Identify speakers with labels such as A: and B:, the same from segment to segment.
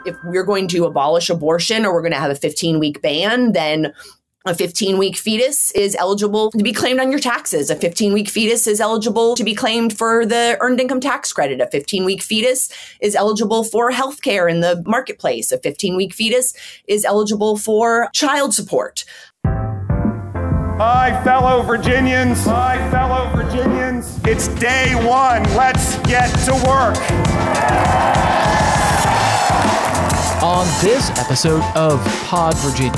A: if we're going to abolish abortion or we're going to have a 15-week ban, then a 15-week fetus is eligible to be claimed on your taxes. A 15-week fetus is eligible to be claimed for the earned income tax credit. A 15-week fetus is eligible for health care in the marketplace. A 15-week fetus is eligible for child support.
B: Hi, fellow Virginians. Hi, fellow Virginians. It's day one. Let's get to work.
C: On this episode of Pod Virginia,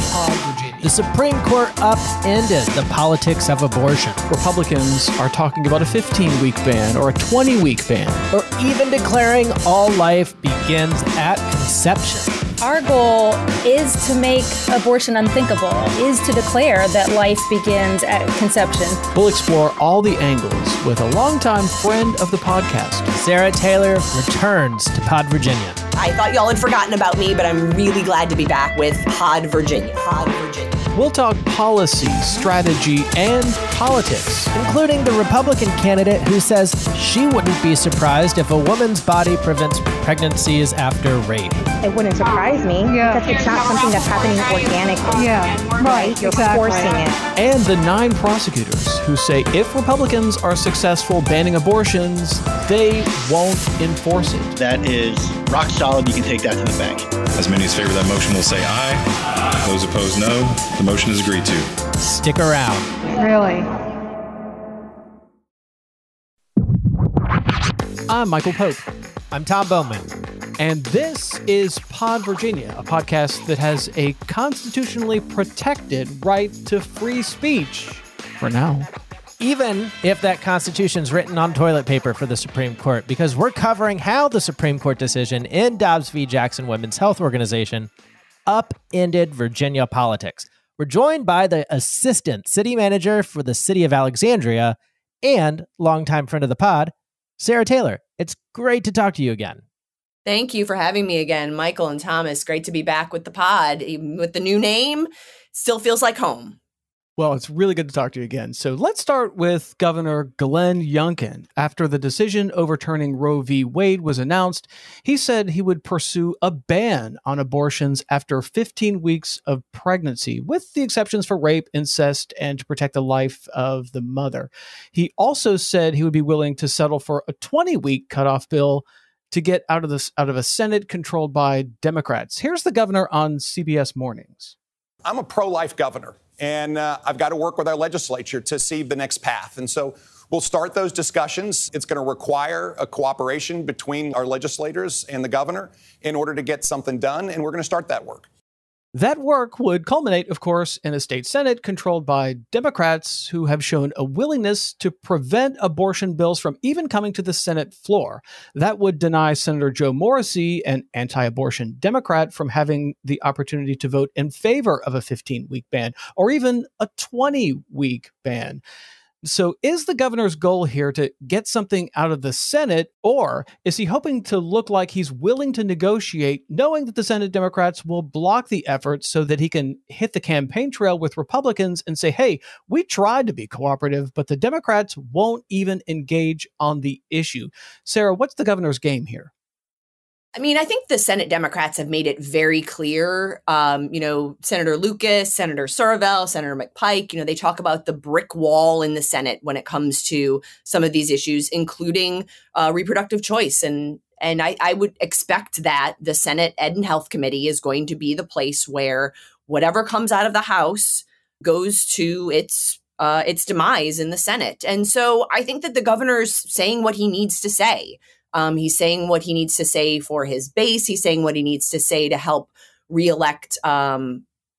C: the Supreme Court upended the politics of abortion.
D: Republicans are talking about a 15-week ban or a 20-week ban.
C: Or even declaring all life begins at conception.
E: Our goal is to make abortion unthinkable, is to declare that life begins at conception.
D: We'll explore all the angles with a longtime friend of the podcast.
C: Sarah Taylor returns to Pod Virginia.
A: I thought y'all had forgotten about me, but I'm really glad to be back with Pod Virginia. Pod Virginia.
D: We'll talk policy, strategy, and politics.
C: Including the Republican candidate who says she wouldn't be surprised if a woman's body prevents pregnancies after rape.
F: It wouldn't surprise me because it's not something that's happening organically.
G: Yeah,
F: right. You're forcing it.
D: And the 9 prosecutors who say if Republicans are successful banning abortions, they won't enforce it.
H: That is rock solid. You can take that to the bank.
I: As many as favor that motion will say aye. Those opposed, no. The motion is agreed to.
C: Stick around.
G: Really?
D: I'm Michael Pope.
C: I'm Tom Bowman.
D: And this is Pod Virginia, a podcast that has a constitutionally protected right to free speech. For now.
C: Even if that Constitution's written on toilet paper for the Supreme Court, because we're covering how the Supreme Court decision in Dobbs v. Jackson Women's Health Organization upended Virginia politics. We're joined by the Assistant City Manager for the City of Alexandria and longtime friend of the pod, Sarah Taylor. It's great to talk to you again.
A: Thank you for having me again, Michael and Thomas. Great to be back with the pod. Even with the new name, still feels like home.
D: Well, it's really good to talk to you again. So let's start with Governor Youngkin. After the decision overturning Roe v. Wade was announced, he said he would pursue a ban on abortions after 15 weeks of pregnancy, with the exceptions for rape, incest, and to protect the life of the mother. He also said he would be willing to settle for a 20-week cutoff bill to get out of a Senate controlled by Democrats. Here's the governor on CBS Mornings.
B: I'm a pro-life governor, and I've got to work with our legislature to see the next path. And so we'll start those discussions. It's going to require a cooperation between our legislators and the governor in order to get something done, and we're going to start that work.
D: That work would culminate, of course, in a state Senate controlled by Democrats who have shown a willingness to prevent abortion bills from even coming to the Senate floor. That would deny Senator Joe Morrissey, an anti-abortion Democrat, from having the opportunity to vote in favor of a 15-week ban or even a 20-week ban. So is the governor's goal here to get something out of the Senate, or is he hoping to look like he's willing to negotiate, knowing that the Senate Democrats will block the effort so that he can hit the campaign trail with Republicans and say, hey, we tried to be cooperative, but the Democrats won't even engage on the issue? Sarah, what's the governor's game here?
A: I mean, I think the Senate Democrats have made it very clear. Senator Lucas, Senator Survell, Senator McPike, they talk about the brick wall in the Senate when it comes to some of these issues, including reproductive choice. And I would expect that the Senate Ed and Health Committee is going to be the place where whatever comes out of the House goes to its demise in the Senate. And so I think that the governor's saying what he needs to say. He's saying what he needs to say for his base. He's saying what he needs to say to help reelect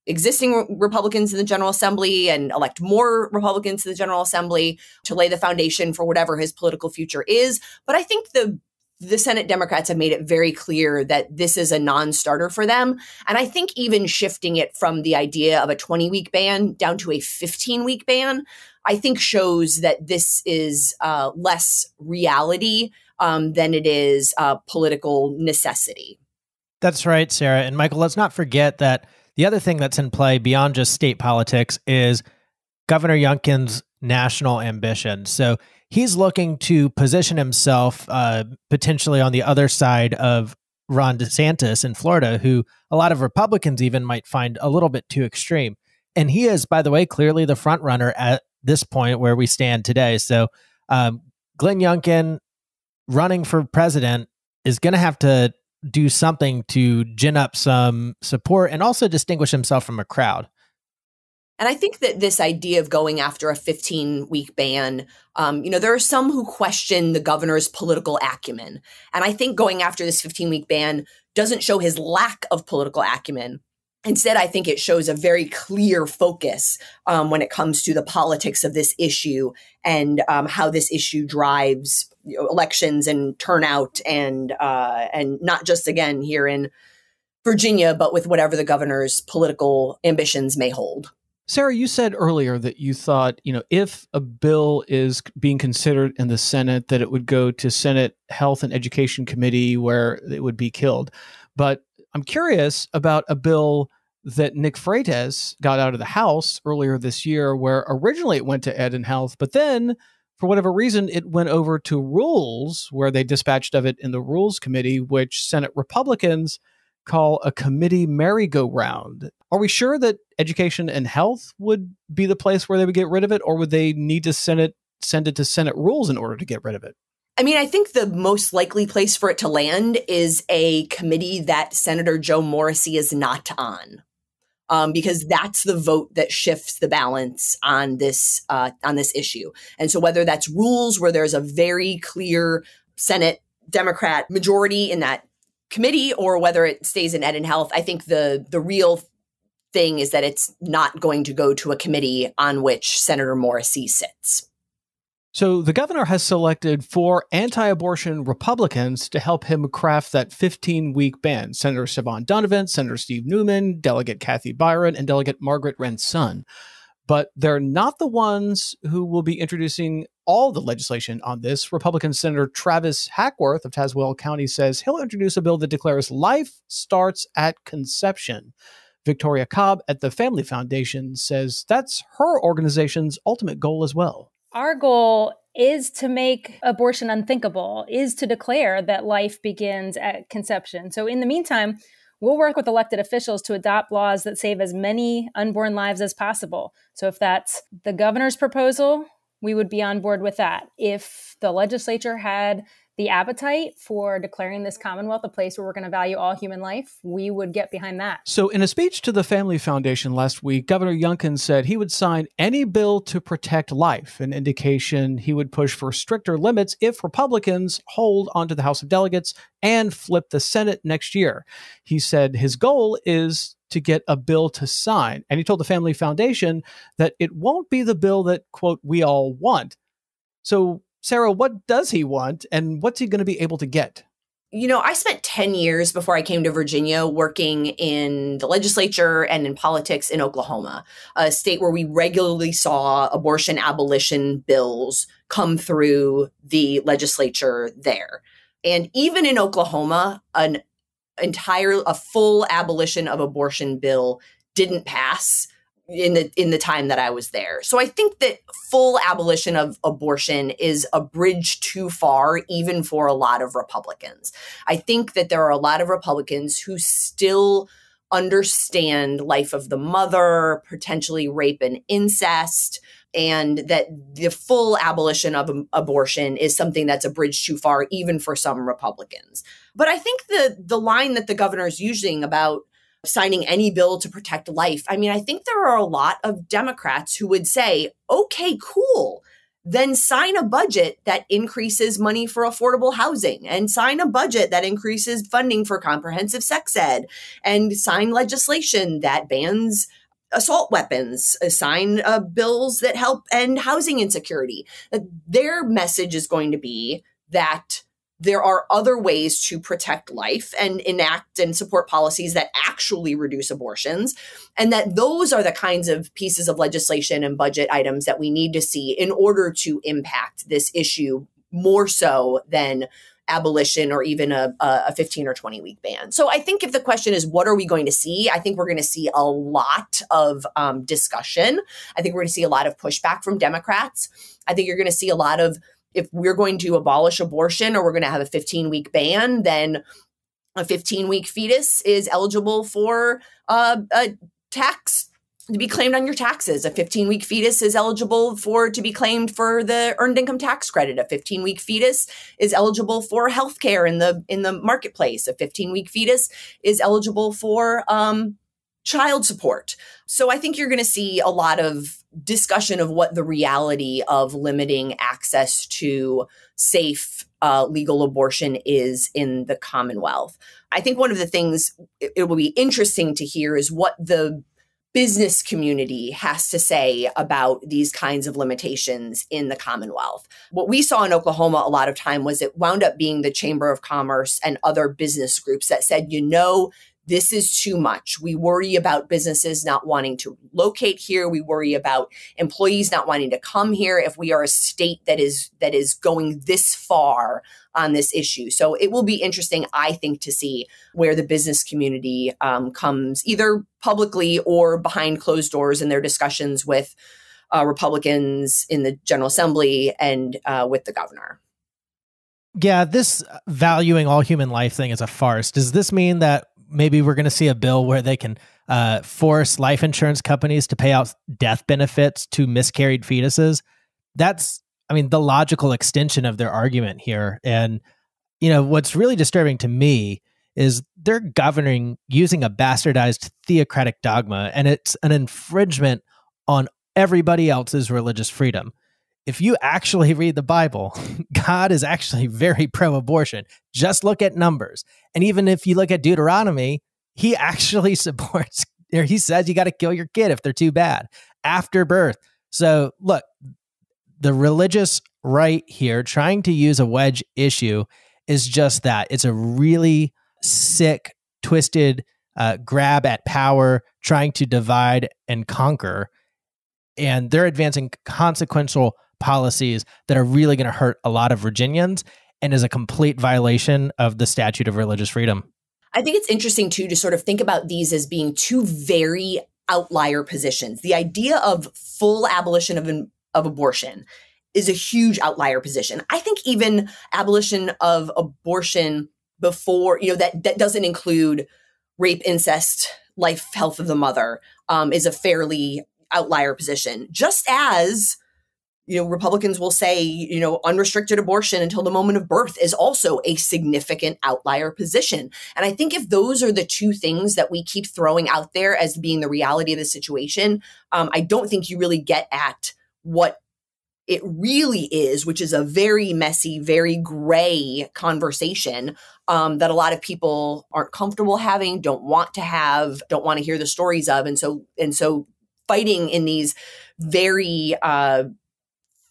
A: existing Republicans in the General Assembly and elect more Republicans to the General Assembly to lay the foundation for whatever his political future is. But I think the Senate Democrats have made it very clear that this is a non-starter for them. And I think even shifting it from the idea of a 20-week ban down to a 15-week ban, I think shows that this is less reality than it is political necessity.
C: That's right, Sarah. And Michael, let's not forget that the other thing that's in play beyond just state politics is Governor Youngkin's national ambition. So he's looking to position himself potentially on the other side of Ron DeSantis in Florida, who a lot of Republicans even might find a little bit too extreme. And he is, by the way, clearly the front runner at this point where we stand today. So Glenn Youngkin running for president is going to have to do something to gin up some support and also distinguish himself from a crowd.
A: And I think that this idea of going after a 15-week ban, there are some who question the governor's political acumen. And I think going after this 15-week ban doesn't show his lack of political acumen. Instead, I think it shows a very clear focus when it comes to the politics of this issue and how this issue drives elections and turnout and not just, again, here in Virginia, but with whatever the governor's political ambitions may hold.
D: Sarah, you said earlier that you thought, if a bill is being considered in the Senate, that it would go to Senate Health and Education Committee where it would be killed. But I'm curious about a bill that Nick Freitas got out of the House earlier this year, where originally it went to Ed and Health, but then for whatever reason, it went over to Rules, where they dispatched of it in the Rules Committee, which Senate Republicans call a committee merry-go-round. Are we sure that Education and Health would be the place where they would get rid of it, or would they need to send it to Senate Rules in order to get rid of it?
A: I mean, I think the most likely place for it to land is a committee that Senator Joe Morrissey is not on, because that's the vote that shifts the balance on this issue. And so whether that's Rules, where there's a very clear Senate Democrat majority in that committee, or whether it stays in Ed and Health, I think the real thing is that it's not going to go to a committee on which Senator Morrissey sits.
D: So the governor has selected 4 anti-abortion Republicans to help him craft that 15-week ban: Senator Siobhan Donovan, Senator Steve Newman, Delegate Kathy Byron, and Delegate Margaret Wren-Son. But they're not the ones who will be introducing all the legislation on this. Republican Senator Travis Hackworth of Tazewell County says he'll introduce a bill that declares life starts at conception. Victoria Cobb at the Family Foundation says that's her organization's ultimate goal as well.
E: Our goal is to make abortion unthinkable, is to declare that life begins at conception. So in the meantime, we'll work with elected officials to adopt laws that save as many unborn lives as possible. So if that's the governor's proposal, we would be on board with that. If the legislature had the appetite for declaring this Commonwealth a place where we're going to value all human life, we would get behind that.
D: So in a speech to the Family Foundation last week, Governor Youngkin said he would sign any bill to protect life, an indication he would push for stricter limits if Republicans hold onto the House of Delegates and flip the Senate next year. He said his goal is to get a bill to sign. And he told the Family Foundation that it won't be the bill that, quote, we all want. So Sarah, what does he want, and what's he going to be able to get?
A: I spent 10 years before I came to Virginia working in the legislature and in politics in Oklahoma, a state where we regularly saw abortion abolition bills come through the legislature there. And even in Oklahoma, a full abolition of abortion bill didn't pass in the time that I was there. So I think that full abolition of abortion is a bridge too far, even for a lot of Republicans. I think that there are a lot of Republicans who still understand life of the mother, potentially rape and incest, and that the full abolition of abortion is something that's a bridge too far, even for some Republicans. But I think the line that the governor is using about signing any bill to protect life, I mean, I think there are a lot of Democrats who would say, okay, cool, then sign a budget that increases money for affordable housing, and sign a budget that increases funding for comprehensive sex ed, and sign legislation that bans assault weapons, sign bills that help end housing insecurity. Their message is going to be that there are other ways to protect life and enact and support policies that actually reduce abortions, and that those are the kinds of pieces of legislation and budget items that we need to see in order to impact this issue more so than abolition or even a 15 or 20 week ban. So I think if the question is, what are we going to see? I think we're going to see a lot of discussion. I think we're going to see a lot of pushback from Democrats. I think you're going to see a lot of, if we're going to abolish abortion or we're going to have a 15-week ban, then A 15-week fetus is eligible for a tax to be claimed on your taxes. A 15-week fetus is eligible to be claimed for the earned income tax credit. A 15-week fetus is eligible for health care in the marketplace. A 15-week fetus is eligible for child support. So I think you're going to see a lot of discussion of what the reality of limiting access to safe legal abortion is in the Commonwealth. I think one of the things it will be interesting to hear is what the business community has to say about these kinds of limitations in the Commonwealth. What we saw in Oklahoma a lot of time was it wound up being the Chamber of Commerce and other business groups that said, this is too much. We worry about businesses not wanting to locate here. We worry about employees not wanting to come here if we are a state that is going this far on this issue. So it will be interesting, I think, to see where the business community comes either publicly or behind closed doors in their discussions with Republicans in the General Assembly and with the governor.
C: Yeah, this valuing all human life thing is a farce. Does this mean that maybe we're going to see a bill where they can force life insurance companies to pay out death benefits to miscarried fetuses? That's, the logical extension of their argument here. And, what's really disturbing to me is they're governing using a bastardized theocratic dogma, and it's an infringement on everybody else's religious freedom. If you actually read the Bible, God is actually very pro-abortion. Just look at Numbers. And even if you look at Deuteronomy, he actually supports, or he says you got to kill your kid if they're too bad after birth. So look, the religious right here trying to use a wedge issue is just that. It's a really sick, twisted grab at power, trying to divide and conquer. And they're advancing consequential policies that are really going to hurt a lot of Virginians and is a complete violation of the statute of religious freedom.
A: I think it's interesting, too, to sort of think about these as being two very outlier positions. The idea of full abolition of abortion is a huge outlier position. I think even abolition of abortion before, that doesn't include rape, incest, life, health of the mother, is a fairly outlier position. Just as Republicans will say, unrestricted abortion until the moment of birth is also a significant outlier position. And I think if those are the two things that we keep throwing out there as being the reality of the situation, I don't think you really get at what it really is, which is a very messy, very gray conversation that a lot of people aren't comfortable having, don't want to have, don't want to hear the stories of. And so fighting in these very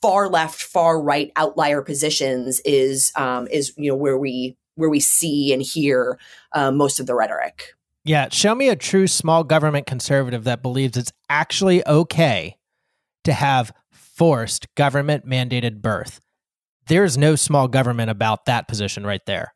A: far left, far right outlier positions is where we see and hear most of the rhetoric.
C: Yeah, show me a true small government conservative that believes it's actually okay to have forced government mandated birth. There's no small government about that position right there.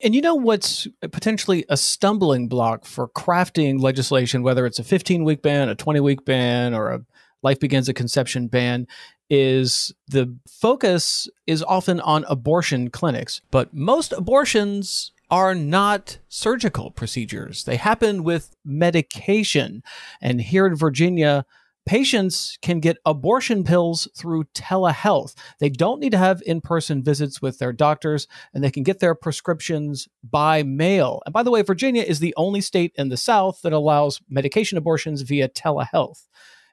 D: And what's potentially a stumbling block for crafting legislation, whether it's a 15-week ban, a 20-week ban, or a life begins at conception ban, is the focus is often on abortion clinics. But most abortions are not surgical procedures. They happen with medication. And here in Virginia, patients can get abortion pills through telehealth. They don't need to have in-person visits with their doctors, and they can get their prescriptions by mail. And by the way, Virginia is the only state in the South that allows medication abortions via telehealth.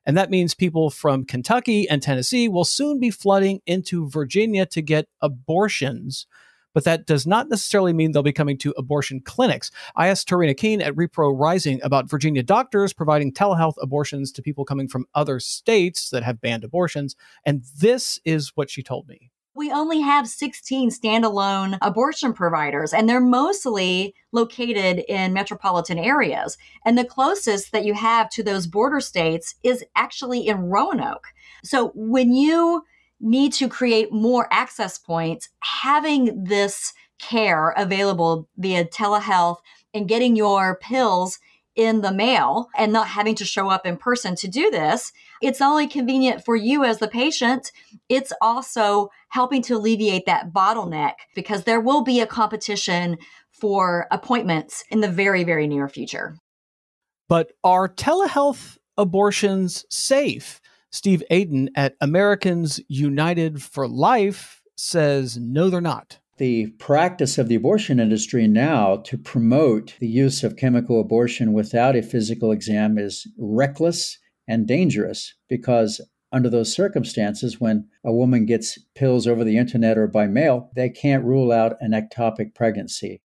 D: And that means people from Kentucky and Tennessee will soon be flooding into Virginia to get abortions. But that does not necessarily mean they'll be coming to abortion clinics. I asked Tarina Keene at Repro Rising about Virginia doctors providing telehealth abortions to people coming from other states that have banned abortions. And this is what she told me.
G: We only have 16 standalone abortion providers, and they're mostly located in metropolitan areas. And the closest that you have to those border states is actually in Roanoke. So when you need to create more access points, having this care available via telehealth and getting your pills in the mail and not having to show up in person to do this, it's not only convenient for you as the patient, it's also helping to alleviate that bottleneck because there will be a competition for appointments in the very, very near future.
D: But are telehealth abortions safe? Steve Aden at Americans United for Life says no, they're not.
J: The practice of the abortion industry now to promote the use of chemical abortion without a physical exam is reckless and dangerous, because under those circumstances, when a woman gets pills over the internet or by mail, they can't rule out an ectopic pregnancy.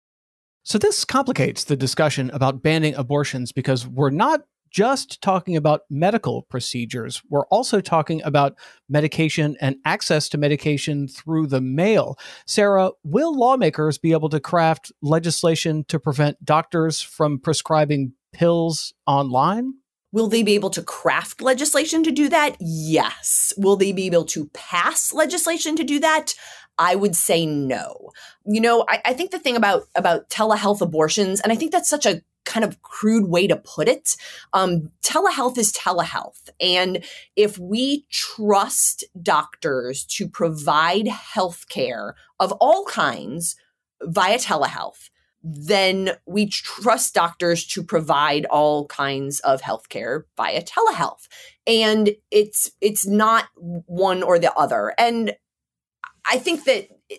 D: So this complicates the discussion about banning abortions, because we're not just talking about medical procedures. We're also talking about medication and access to medication through the mail. Sarah, will lawmakers be able to craft legislation to prevent doctors from prescribing pills online?
A: Will they be able to craft legislation to do that? Yes. Will they be able to pass legislation to do that? I would say no. You know, I think the thing about telehealth abortions, and I think that's such a kind of crude way to put it, telehealth is telehealth. And if we trust doctors to provide healthcare of all kinds via telehealth, then we trust doctors to provide all kinds of healthcare via telehealth. And it's not one or the other. And I think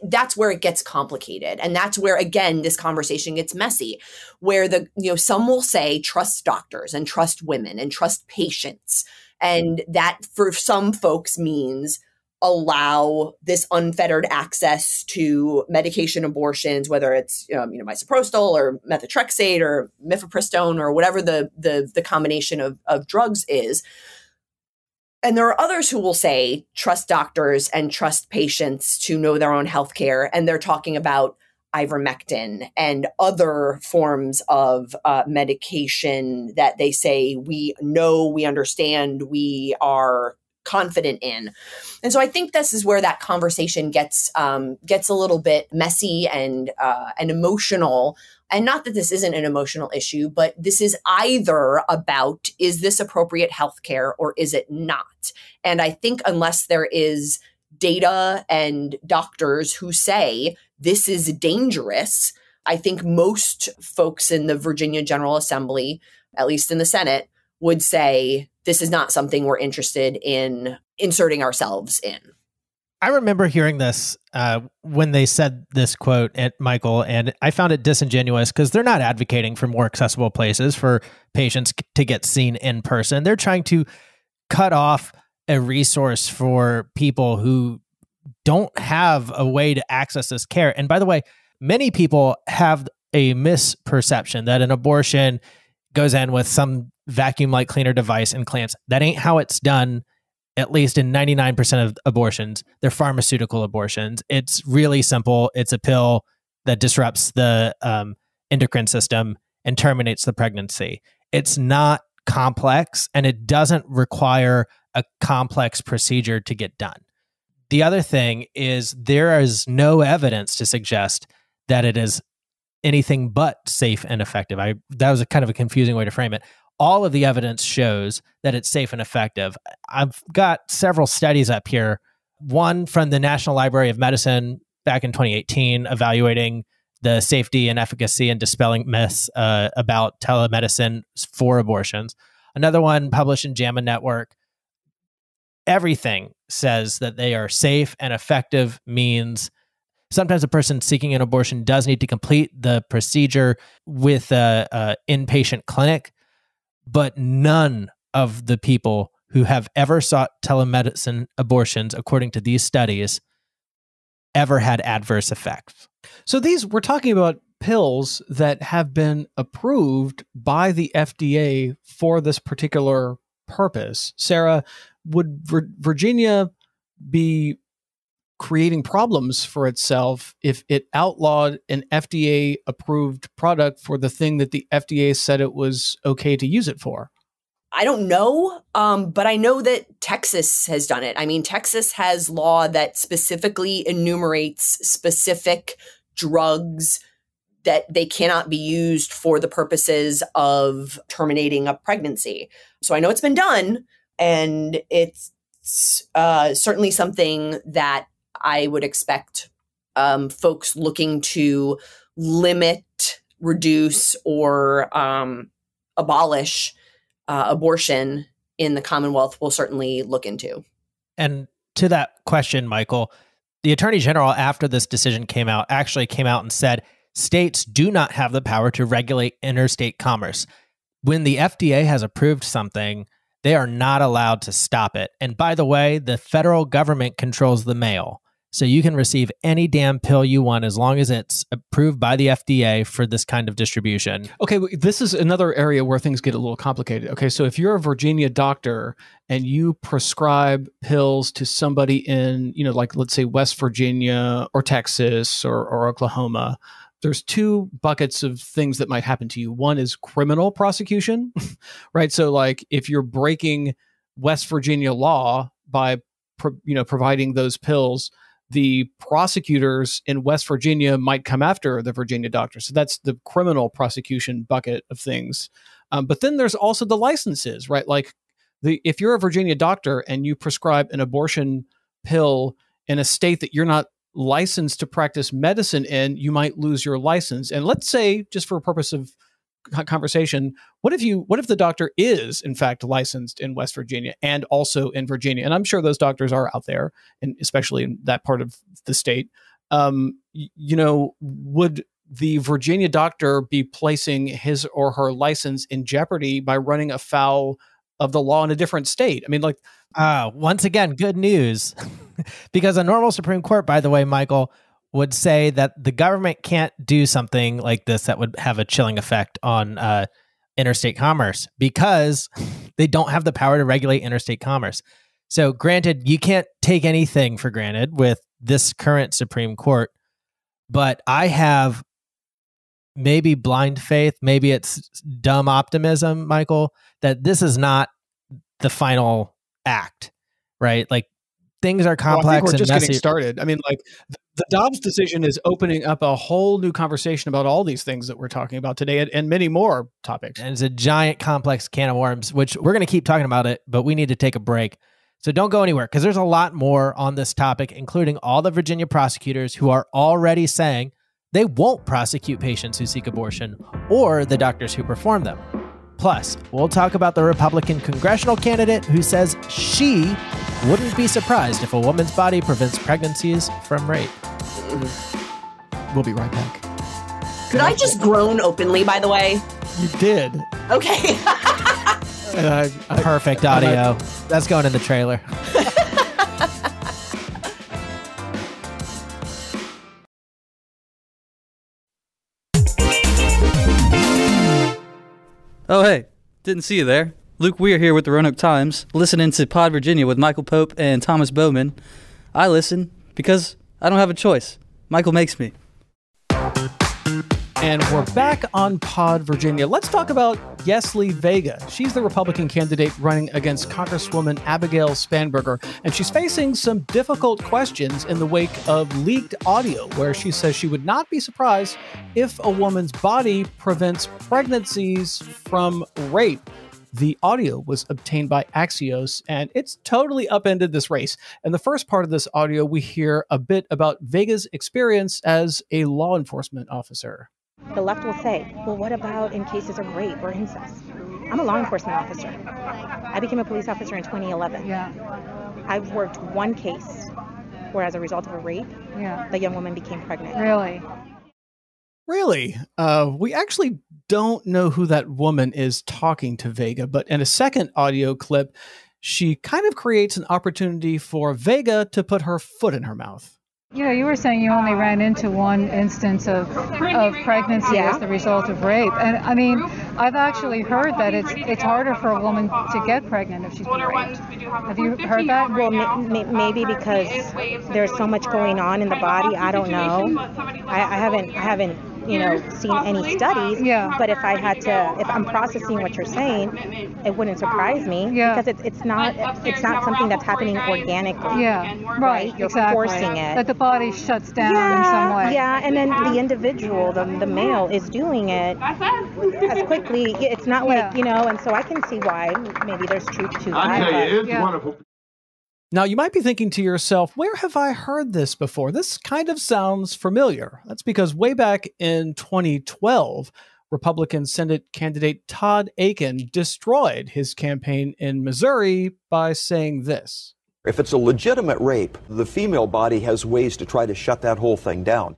A: that's where it gets complicated. And that's where, again, this conversation gets messy, where some will say trust doctors and trust women and trust patients. And that for some folks means allow this unfettered access to medication abortions, whether it's misoprostol or methotrexate or mifepristone or whatever the combination of drugs is. And there are others who will say trust doctors and trust patients to know their own healthcare, and they're talking about ivermectin and other forms of medication that they say we know, we understand, we are confident in. And so I think this is where that conversation gets a little bit messy and emotional. And not that this isn't an emotional issue, but this is either about, is this appropriate healthcare or is it not? And I think unless there is data and doctors who say this is dangerous, I think most folks in the Virginia General Assembly, at least in the Senate, would say this is not something we're interested in inserting ourselves in.
C: I remember hearing this when they said this quote at Michael, and I found it disingenuous because they're not advocating for more accessible places for patients to get seen in person. They're trying to cut off a resource for people who don't have a way to access this care. And by the way, many people have a misperception that an abortion goes in with some vacuum-like cleaner device and clamps. That ain't how it's done. At least in 99% of abortions, they're pharmaceutical abortions. It's really simple. It's a pill that disrupts the endocrine system and terminates the pregnancy. It's not complex, and it doesn't require a complex procedure to get done. The other thing is there is no evidence to suggest that it is anything but safe and effective. That was a kind of a confusing way to frame it. All of the evidence shows that it's safe and effective. I've got several studies up here. One from the National Library of Medicine back in 2018, evaluating the safety and efficacy and dispelling myths about telemedicine for abortions. Another one published in JAMA Network. Everything says that they are safe and effective means sometimes a person seeking an abortion does need to complete the procedure with an inpatient clinic. But none of the people who have ever sought telemedicine abortions, according to these studies, ever had adverse effects.
D: So we're talking about pills that have been approved by the FDA for this particular purpose. Sarah, would Virginia be creating problems for itself if it outlawed an FDA-approved product for the thing that the FDA said it was okay to use it for?
A: I don't know, but I know that Texas has done it. I mean, Texas has law that specifically enumerates specific drugs that they cannot be used for the purposes of terminating a pregnancy. So I know it's been done, and it's certainly something that I would expect folks looking to limit, reduce, or abolish abortion in the Commonwealth will certainly look into.
C: And to that question, Michael, the Attorney General, after this decision came out, actually came out and said states do not have the power to regulate interstate commerce. When the FDA has approved something, they are not allowed to stop it. And by the way, the federal government controls the mail. So you can receive any damn pill you want as long as it's approved by the FDA for this kind of distribution.
D: Okay, this is another area where things get a little complicated. Okay, so if you're a Virginia doctor and you prescribe pills to somebody in, like let's say West Virginia or Texas or Oklahoma, there's two buckets of things that might happen to you. One is criminal prosecution, right? So like if you're breaking West Virginia law by providing those pills, the prosecutors in West Virginia might come after the Virginia doctor. So that's the criminal prosecution bucket of things. But then there's also the licenses, right? Like if you're a Virginia doctor and you prescribe an abortion pill in a state that you're not licensed to practice medicine in, you might lose your license. And let's say, just for a purpose of conversation, what if the doctor is in fact licensed in West Virginia and also in Virginia? And I'm sure those doctors are out there, and especially in that part of the state. Would the Virginia doctor be placing his or her license in jeopardy by running afoul of the law in a different state? I mean, like,
C: once again, good news, because a normal Supreme Court, by the way, Michael, would say that the government can't do something like this that would have a chilling effect on interstate commerce because they don't have the power to regulate interstate commerce. So granted, you can't take anything for granted with this current Supreme Court, but I have maybe blind faith, maybe it's dumb optimism, Michael, that this is not the final act, right? Like things are complex.
D: I think we're
C: and
D: just
C: messy.
D: Getting started. I mean, like the Dobbs decision is opening up a whole new conversation about all these things that we're talking about today and many more topics.
C: And it's a giant complex can of worms, which we're going to keep talking about it, but we need to take a break. So don't go anywhere because there's a lot more on this topic, including all the Virginia prosecutors who are already saying they won't prosecute patients who seek abortion or the doctors who perform them. Plus, we'll talk about the Republican congressional candidate who says she wouldn't be surprised if a woman's body prevents pregnancies from rape.
D: We'll be right back.
A: Could I just groan openly, by the way?
D: You did.
A: Okay.
C: Perfect audio. That's going in the trailer.
K: Oh, hey, didn't see you there. Luke Weir here with the Roanoke Times, listening to Pod Virginia with Michael Pope and Thomas Bowman. I listen because I don't have a choice. Michael makes me.
D: And we're back on Pod Virginia. Let's talk about Yesli Vega. She's the Republican candidate running against Congresswoman Abigail Spanberger, and she's facing some difficult questions in the wake of leaked audio where she says she would not be surprised if a woman's body prevents pregnancies from rape. The audio was obtained by Axios, and it's totally upended this race. In the first part of this audio, we hear a bit about Vega's experience as a law enforcement officer.
F: The left will say, well, what about in cases of rape or incest? I'm a law enforcement officer. I became a police officer in 2011.
L: Yeah.
F: I've worked one case where as a result of a rape, the young woman became pregnant.
D: Really? We actually don't know who that woman is talking to Vega, but in a second audio clip, she kind of creates an opportunity for Vega to put her foot in her mouth.
L: Yeah, you were saying you only ran into one instance of pregnancy as the result of rape. And I mean, I've actually heard that it's harder for a woman to get pregnant if she's been raped. Have you heard that?
F: Well, maybe because there's so much going on in the body. I don't know. I haven't seen any studies.
L: Yeah.
F: But if I'm processing what you're saying, it wouldn't surprise me because it's not something that's happening organically.
L: Yeah. Right.
F: You're
L: exactly.
F: forcing it.
L: That the body shuts down in some way.
F: Yeah, and then the individual, the male, is doing it as quickly. It's not like, and so I can see why maybe there's truth to that.
M: I tell you, it's wonderful.
D: Now, you might be thinking to yourself, where have I heard this before? This kind of sounds familiar. That's because way back in 2012, Republican Senate candidate Todd Akin destroyed his campaign in Missouri by saying this.
M: If it's a legitimate rape, the female body has ways to try to shut that whole thing down.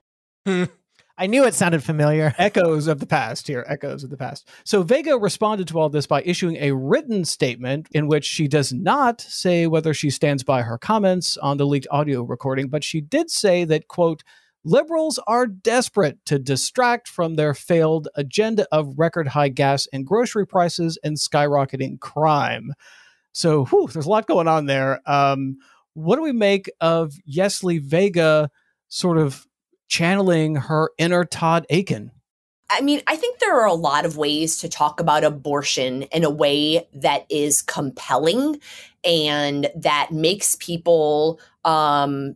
C: I knew it sounded familiar.
D: Echoes of the past here, echoes of the past. So Vega responded to all this by issuing a written statement in which she does not say whether she stands by her comments on the leaked audio recording, but she did say that, quote, liberals are desperate to distract from their failed agenda of record high gas and grocery prices and skyrocketing crime. So there's a lot going on there. What do we make of Yesli Vega sort of channeling her inner Todd Akin?
A: I mean, I think there are a lot of ways to talk about abortion in a way that is compelling and that makes people, where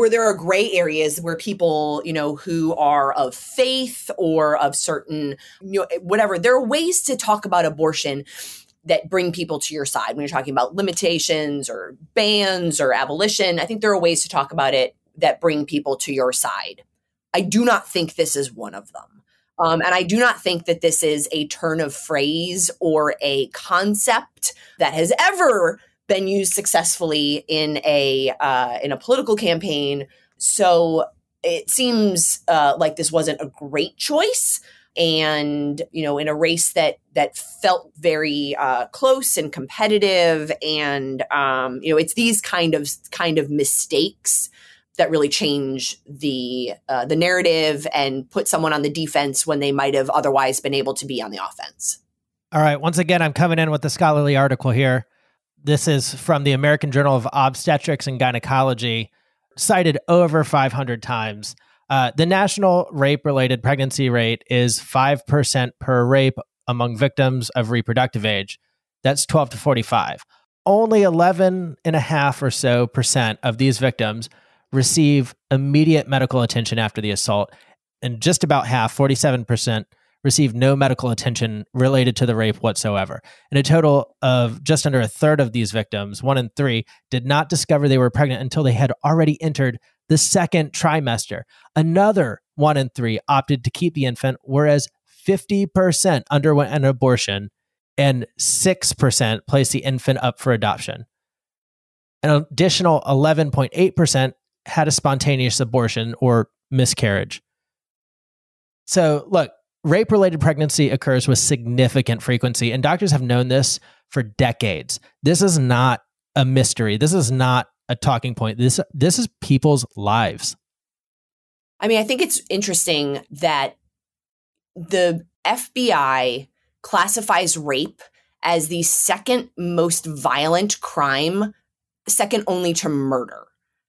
A: there are gray areas where people, who are of faith or of certain, whatever, there are ways to talk about abortion that bring people to your side. When you're talking about limitations or bans or abolition, I think there are ways to talk about it that bring people to your side. I do not think this is one of them. And I do not think that this is a turn of phrase or a concept that has ever been used successfully in a political campaign. So it seems like this wasn't a great choice. And, in a race that felt very close and competitive. And, it's these kind of mistakes that really change the narrative and put someone on the defense when they might have otherwise been able to be on the offense.
C: All right. Once again, I'm coming in with the scholarly article here. This is from the American Journal of Obstetrics and Gynecology, cited over 500 times. The national rape-related pregnancy rate is 5% per rape among victims of reproductive age. That's 12 to 45. Only 11.5% or so of these victims receive immediate medical attention after the assault, and just about half, 47%, receive no medical attention related to the rape whatsoever. And a total of just under a third of these victims, 1 in 3, did not discover they were pregnant until they had already entered the second trimester. Another 1 in 3 opted to keep the infant, whereas 50% underwent an abortion and 6% placed the infant up for adoption. An additional 11.8% had a spontaneous abortion or miscarriage. So look, rape-related pregnancy occurs with significant frequency, and doctors have known this for decades. This is not a mystery. This is not a talking point. This is people's lives.
A: I mean, I think it's interesting that the FBI classifies rape as the second most violent crime, second only to murder.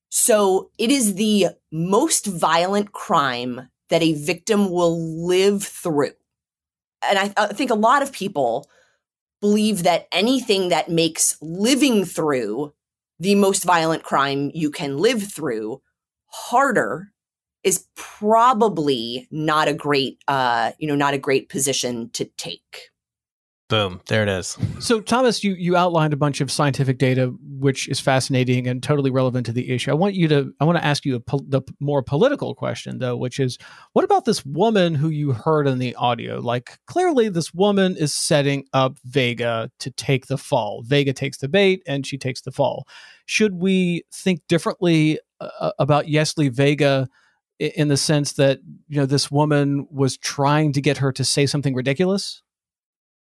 A: So it is the most violent crime that a victim will live through. And I think a lot of people believe that anything that makes living through the most violent crime you can live through harder is probably not a great, not a great position to take.
C: Boom. There it is.
D: So, Thomas, you outlined a bunch of scientific data, which is fascinating and totally relevant to the issue. I want to ask you the more political question, though, which is, what about this woman who you heard in the audio? Like, clearly this woman is setting up Vega to take the fall. Vega takes the bait and she takes the fall. Should we think differently about Yesli Vega in the sense that, this woman was trying to get her to say something ridiculous?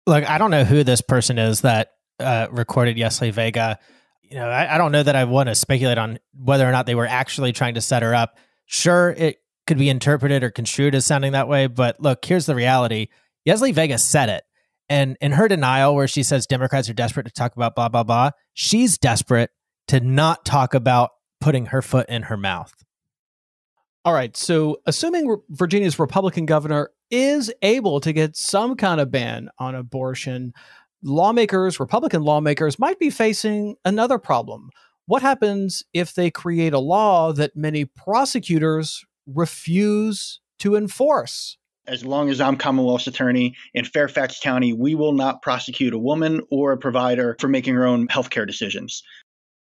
C: Look, I don't know who this person is that recorded Yesli Vega. I don't know that I want to speculate on whether or not they were actually trying to set her up. Sure, it could be interpreted or construed as sounding that way, but look, here's the reality. Yesli Vega said it. And in her denial, where she says Democrats are desperate to talk about blah, blah, blah, she's desperate to not talk about putting her foot in her mouth.
D: All right. So assuming Virginia's Republican governor is able to get some kind of ban on abortion, Republican lawmakers might be facing another problem. What happens if they create a law that many prosecutors refuse to enforce?
H: As long as I'm Commonwealth's attorney in Fairfax County, we will not prosecute a woman or a provider for making her own healthcare decisions.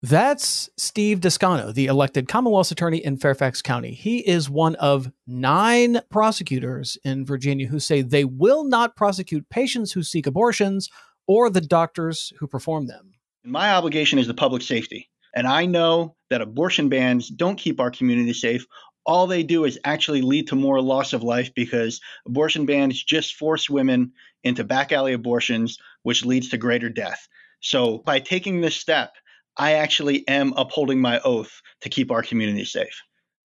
D: That's Steve Descano, the elected Commonwealth's attorney in Fairfax County. He is one of 9 prosecutors in Virginia who say they will not prosecute patients who seek abortions or the doctors who perform them.
H: My obligation is the public safety. And I know that abortion bans don't keep our community safe. All they do is actually lead to more loss of life because abortion bans just force women into back alley abortions, which leads to greater death. So by taking this step, I actually am upholding my oath to keep our community safe.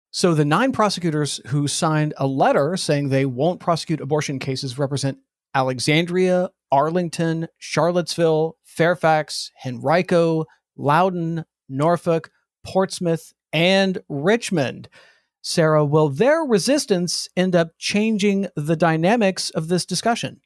D: So the 9 prosecutors who signed a letter saying they won't prosecute abortion cases represent Alexandria, Arlington, Charlottesville, Fairfax, Henrico, Loudoun, Norfolk, Portsmouth, and Richmond. Sarah, will their resistance end up changing the dynamics of this discussion?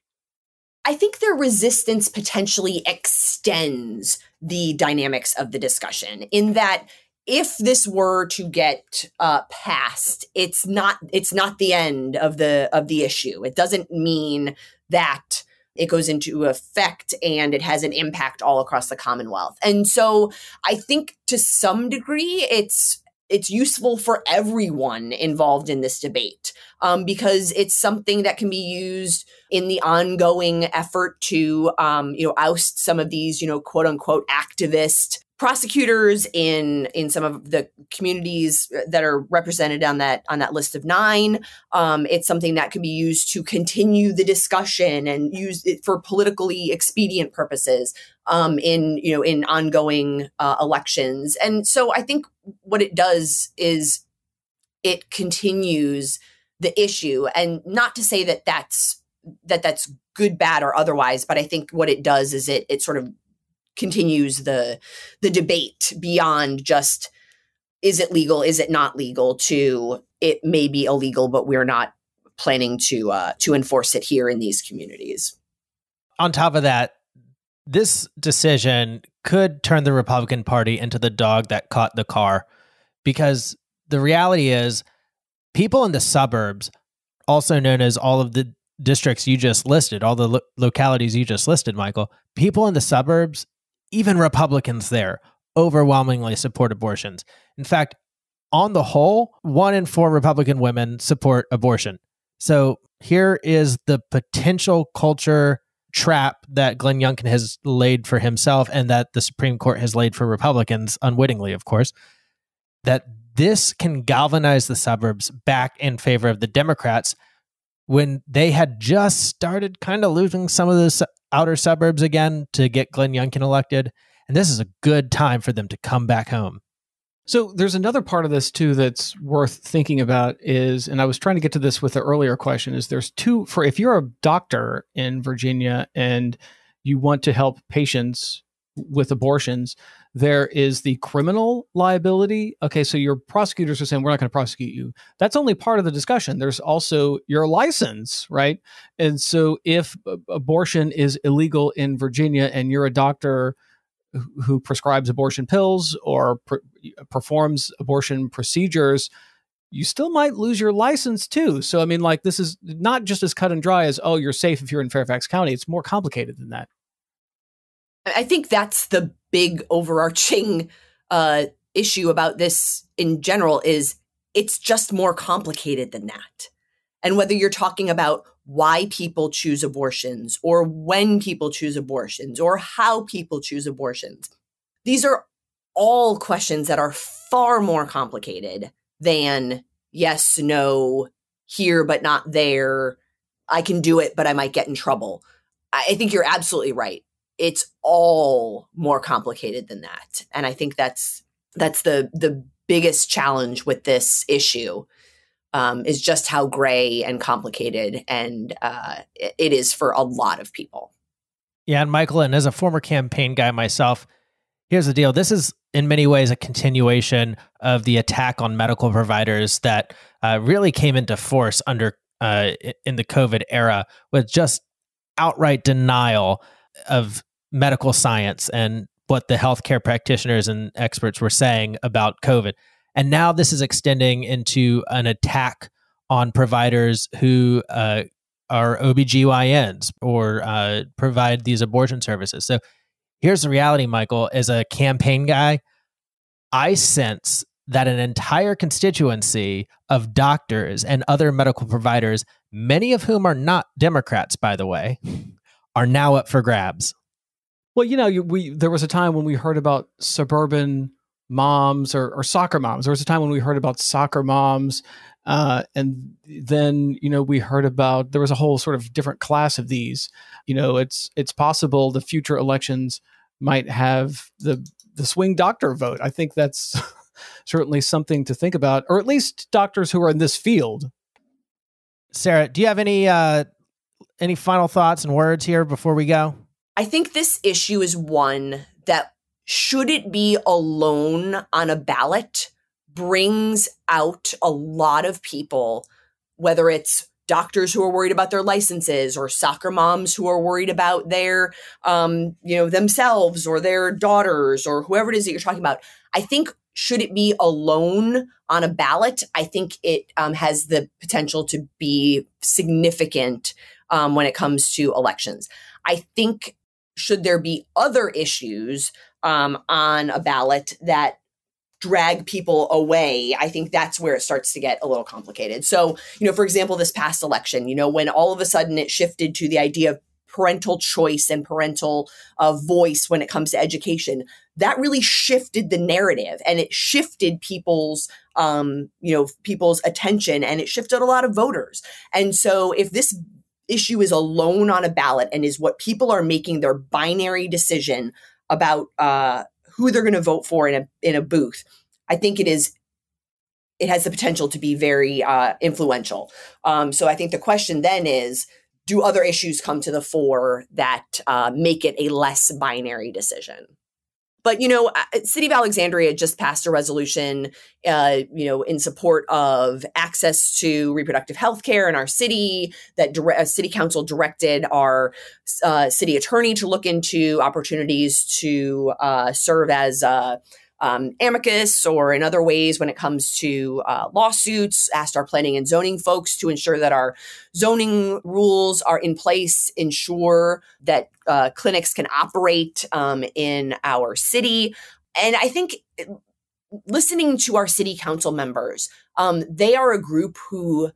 A: I think their resistance potentially extends the dynamics of the discussion in that if this were to get passed, it's not the end of the issue. It doesn't mean that it goes into effect and it has an impact all across the Commonwealth. And so I think to some degree it's useful for everyone involved in this debate because it's something that can be used in the ongoing effort to, oust some of these, quote unquote, activist prosecutors in some of the communities that are represented on that list of 9. It's something that can be used to continue the discussion and use it for politically expedient purposes in ongoing elections. And so I think what it does is it continues the issue, and not to say that that's good, bad, or otherwise, but I think what it does is it sort of continues the debate beyond just, is it legal, is it not legal, to it may be illegal, but we're not planning to enforce it here in these communities.
C: On top of that, this decision could turn the Republican Party into the dog that caught the car, because the reality is people in the suburbs, also known as all of the districts you just listed, all the localities you just listed, Michael, people in the suburbs, even Republicans there, overwhelmingly support abortions. In fact, on the whole, 1 in 4 Republican women support abortion. So here is the potential culture trap that Glenn Youngkin has laid for himself and that the Supreme Court has laid for Republicans, unwittingly, of course, that this can galvanize the suburbs back in favor of the Democrats when they had just started kind of losing some of the outer suburbs again to get Glenn Youngkin elected. And this is a good time for them to come back home.
D: So there's another part of this too that's worth thinking about is, and I was trying to get to this with the earlier question, is there's two, for if you're a doctor in Virginia and you want to help patients with abortions, there is the criminal liability. Okay, so your prosecutors are saying, we're not going to prosecute you. That's only part of the discussion. There's also your license, right? And so if abortion is illegal in Virginia and you're a doctor who prescribes abortion pills or performs abortion procedures, you still might lose your license too. So, I mean, like, this is not just as cut and dry as, oh, you're safe if you're in Fairfax County. It's more complicated than that.
A: I think that's the big overarching issue about this in general is it's just more complicated than that. And whether you're talking about why people choose abortions or when people choose abortions or how people choose abortions, these are all questions that are far more complicated than yes, no, here, but not there. I can do it, but I might get in trouble. I think you're absolutely right. It's all more complicated than that. And I think that's the biggest challenge with this issue is just how gray and complicated and it is for a lot of people.
C: Yeah, and Michael, and as a former campaign guy myself, here's the deal. This is in many ways a continuation of the attack on medical providers that really came into force under in the COVID era with just outright denial of medical science and what the healthcare practitioners and experts were saying about COVID. And now this is extending into an attack on providers who are OBGYNs or provide these abortion services. So here's the reality, Michael. As a campaign guy, I sense that an entire constituency of doctors and other medical providers, many of whom are not Democrats, by the way, are now up for grabs.
D: Well, there was a time when we heard about suburban moms or soccer moms. There was a time when we heard about soccer moms. And then, we heard about, there was a whole sort of different class of these. It's possible the future elections might have the swing doctor vote. I think that's certainly something to think about, or at least doctors who are in this field.
C: Sarah, do you have any final thoughts and words here before we go?
A: I think this issue is one that, should it be alone on a ballot, brings out a lot of people, whether it's doctors who are worried about their licenses or soccer moms who are worried about their, themselves or their daughters or whoever it is that you're talking about. I think, should it be alone on a ballot, I think it has the potential to be significant when it comes to elections. I think, should there be other issues on a ballot that drag people away, I think that's where it starts to get a little complicated. So, for example, this past election, when all of a sudden it shifted to the idea of parental choice and parental voice when it comes to education, that really shifted the narrative, and it shifted people's attention, and it shifted a lot of voters. And so if this issue is alone on a ballot and is what people are making their binary decision about who they're going to vote for in a booth, I think it has the potential to be very influential. So I think the question then is, do other issues come to the fore that make it a less binary decision? But, City of Alexandria just passed a resolution, in support of access to reproductive health care in our city, that city council directed our city attorney to look into opportunities to serve as amicus or in other ways when it comes to lawsuits, asked our planning and zoning folks to ensure that our zoning rules are in place, ensure that clinics can operate in our city. And I think listening to our city council members, they are a group who,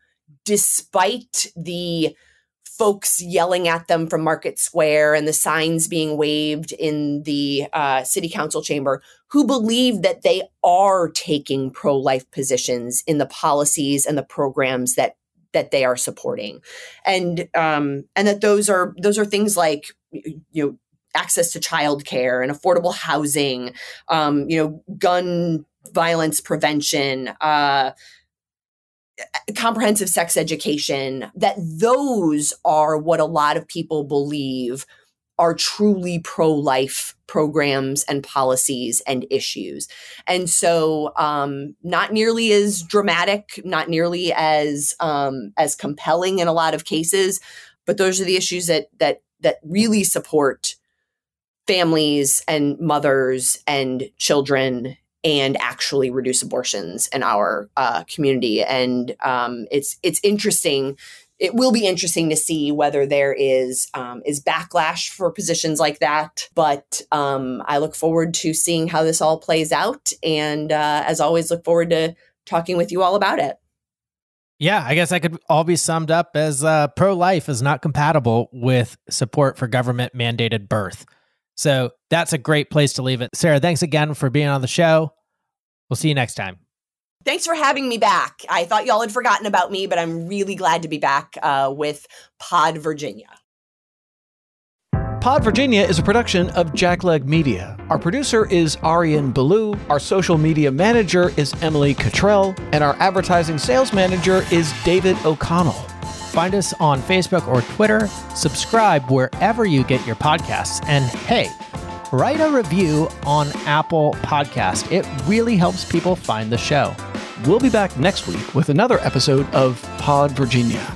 A: despite the folks yelling at them from Market Square and the signs being waved in the city council chamber, who believe that they are taking pro-life positions in the policies and the programs that they are supporting, and that those are things like access to childcare and affordable housing, gun violence prevention, comprehensive sex education, that those are what a lot of people believe are truly pro-life programs and policies and issues. And so not nearly as dramatic, not nearly as compelling in a lot of cases, but those are the issues that really support families and mothers and children and actually reduce abortions in our community. And it's interesting. It will be interesting to see whether there is backlash for positions like that. But I look forward to seeing how this all plays out. And as always, look forward to talking with you all about it.
C: Yeah, I guess that could all be summed up as pro-life is not compatible with support for government mandated birth. So that's a great place to leave it. Sarah, thanks again for being on the show. We'll see you next time.
A: Thanks for having me back. I thought y'all had forgotten about me, but I'm really glad to be back with Pod Virginia.
D: Pod Virginia is a production of Jackleg Media. Our producer is Arian Ballou. Our social media manager is Emily Cottrell. And our advertising sales manager is David O'Connell.
C: Find us on Facebook or Twitter. Subscribe wherever you get your podcasts. And hey, write a review on Apple Podcast. It really helps people find the show.
D: We'll be back next week with another episode of Pod Virginia.